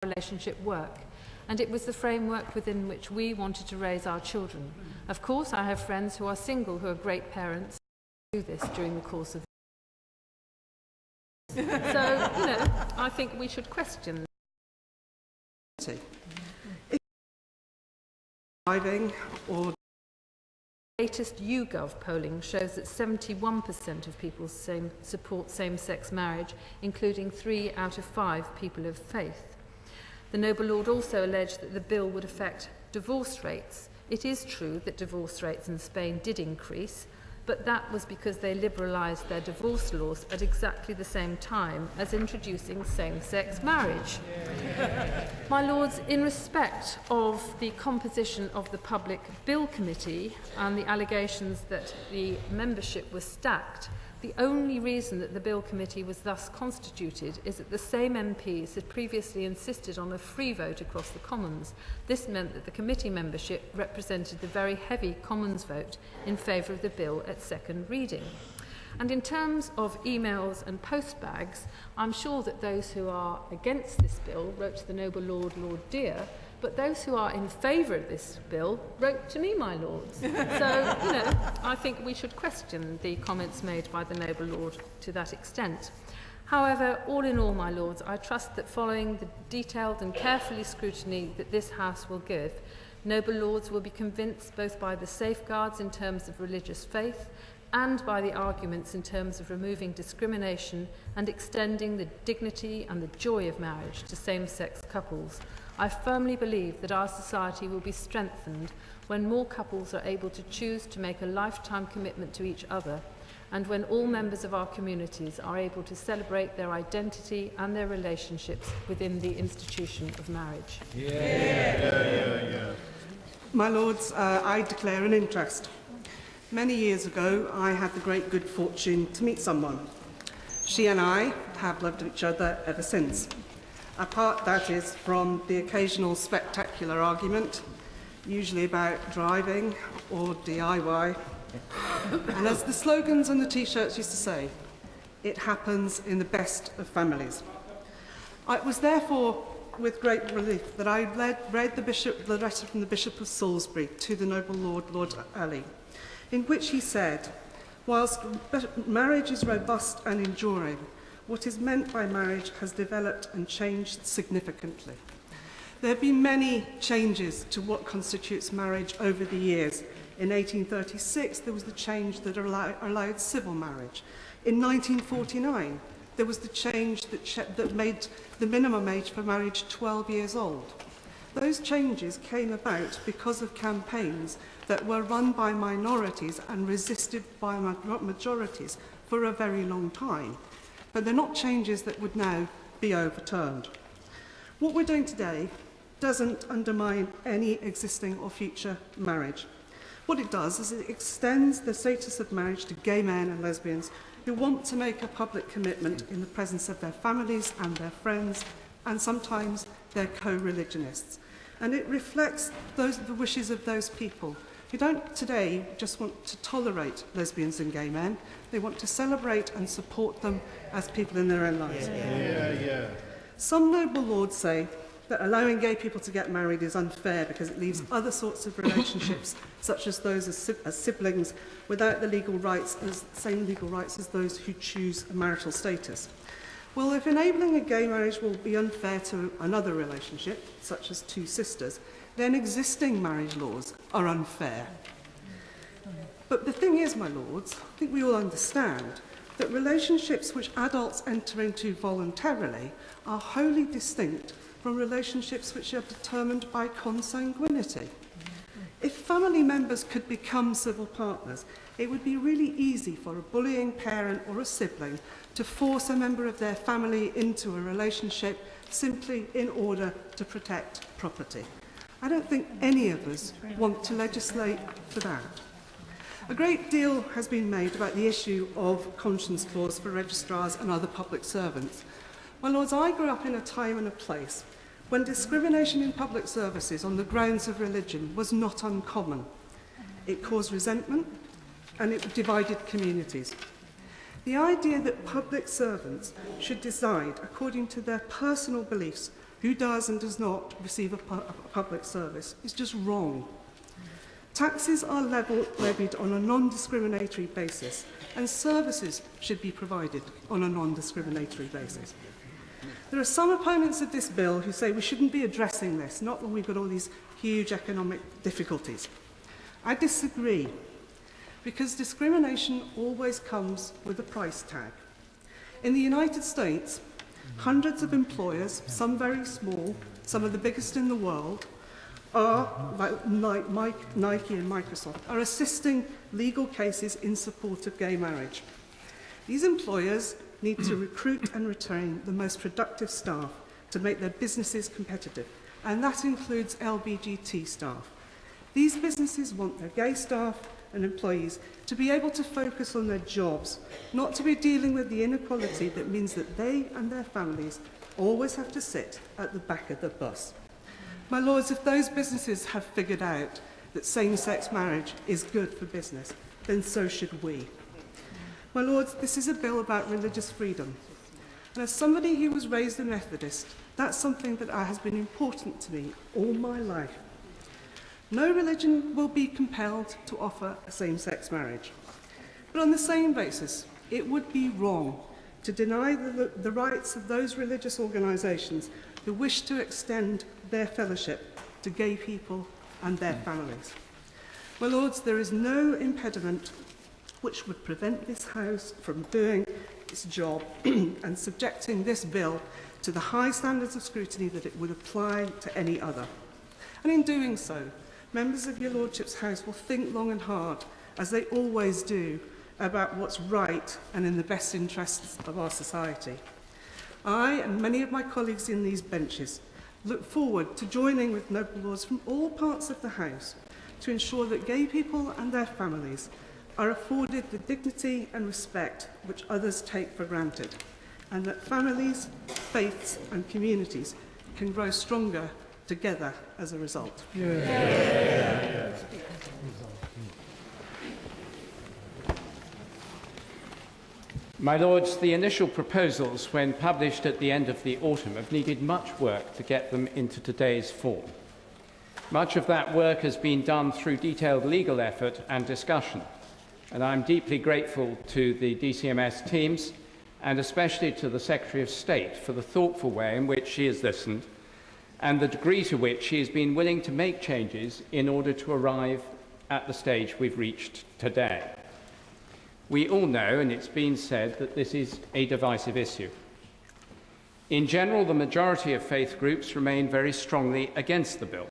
relationship work, and it was the framework within which we wanted to raise our children. Of course, I have friends who are single who are great parents who do this during the course of so, I think we should question. Driving or Latest YouGov polling shows that 71% of people support same-sex marriage, including 3 out of 5 people of faith. The Noble Lord also alleged that the bill would affect divorce rates. It is true that divorce rates in Spain did increase, but that was because they liberalised their divorce laws at exactly the same time as introducing same-sex marriage. My Lords, in respect of the composition of the Public Bill Committee and the allegations that the membership was stacked, the only reason that the Bill Committee was thus constituted is that the same MPs had previously insisted on a free vote across the Commons. This meant that the committee membership represented the very heavy Commons vote in favour of the bill at second reading. And in terms of emails and postbags, I'm sure that those who are against this bill wrote to the Noble Lord, Lord Dear, but those who are in favour of this bill wrote to me, my lords. So, I think we should question the comments made by the Noble Lord to that extent. However, all in all, my lords, I trust that following the detailed and carefully scrutiny that this House will give, Noble Lords will be convinced both by the safeguards in terms of religious faith and by the arguments in terms of removing discrimination and extending the dignity and the joy of marriage to same-sex couples. I firmly believe that our society will be strengthened when more couples are able to choose to make a lifetime commitment to each other, and when all members of our communities are able to celebrate their identity and their relationships within the institution of marriage. My Lords, I declare an interest. Many years ago, I had the great good fortune to meet someone. She and I have loved each other ever since. Apart, that is, from the occasional spectacular argument, usually about driving or DIY. And as the slogans and the T-shirts used to say, it happens in the best of families. It was therefore with great relief that I read the letter from the Bishop of Salisbury to the Noble Lord, Lord Alley, in which he said, whilst marriage is robust and enduring, what is meant by marriage has developed and changed significantly. There have been many changes to what constitutes marriage over the years. In 1836, there was the change that allowed civil marriage. In 1949, there was the change that made the minimum age for marriage 12 years old. Those changes came about because of campaigns that were run by minorities and resisted by majorities for a very long time. But they're not changes that would now be overturned. What we're doing today doesn't undermine any existing or future marriage. What it does is it extends the status of marriage to gay men and lesbians who want to make a public commitment in the presence of their families and their friends, and sometimes their co-religionists. And it reflects the wishes of those people who don't today just want to tolerate lesbians and gay men. They want to celebrate and support them as people in their own lives. Some noble lords say that allowing gay people to get married is unfair because it leaves other sorts of relationships, such as those as siblings, without the same legal rights as those who choose a marital status. Well, if enabling a gay marriage will be unfair to another relationship, such as two sisters, then existing marriage laws are unfair. But the thing is, my lords, I think we all understand that relationships which adults enter into voluntarily are wholly distinct from relationships which are determined by consanguinity. If family members could become civil partners, it would be really easy for a bullying parent or a sibling to force a member of their family into a relationship simply in order to protect property. I don't think any of us want to legislate for that. A great deal has been made about the issue of conscience laws for registrars and other public servants. My lords, I grew up in a time and a place when discrimination in public services on the grounds of religion was not uncommon. It caused resentment and it divided communities. The idea that public servants should decide according to their personal beliefs who does and does not receive a public service is just wrong. Taxes are levied on a non-discriminatory basis, and services should be provided on a non-discriminatory basis. There are some opponents of this bill who say we shouldn't be addressing this, not when we've got all these huge economic difficulties. I disagree, because discrimination always comes with a price tag. In the United States, hundreds of employers, some very small, some of the biggest in the world, like Nike and Microsoft, are assisting legal cases in support of gay marriage. These employers need to recruit and retain the most productive staff to make their businesses competitive, and that includes LGBTQ staff. These businesses want their gay staff and employees to be able to focus on their jobs, not to be dealing with the inequality that means that they and their families always have to sit at the back of the bus. My lords, if those businesses have figured out that same-sex marriage is good for business, then so should we. My lords, this is a bill about religious freedom. And as somebody who was raised a Methodist, that's something that has been important to me all my life. No religion will be compelled to offer a same-sex marriage. But on the same basis, it would be wrong to deny the rights of those religious organisations who wish to extend their fellowship to gay people and their families. My lords, there is no impediment which would prevent this House from doing its job and subjecting this bill to the high standards of scrutiny that it would apply to any other. And in doing so, members of your Lordship's House will think long and hard, as they always do, about what's right and in the best interests of our society. I and many of my colleagues in these benches look forward to joining with noble lords from all parts of the House to ensure that gay people and their families are afforded the dignity and respect which others take for granted, and that families, faiths and communities can grow stronger together as a result. My Lords, the initial proposals, when published at the end of the autumn, have needed much work to get them into today's form. Much of that work has been done through detailed legal effort and discussion, and I'm deeply grateful to the DCMS teams and especially to the Secretary of State for the thoughtful way in which she has listened and the degree to which she has been willing to make changes in order to arrive at the stage we've reached today. We all know, and it's been said, that this is a divisive issue. In general, the majority of faith groups remain very strongly against the bill.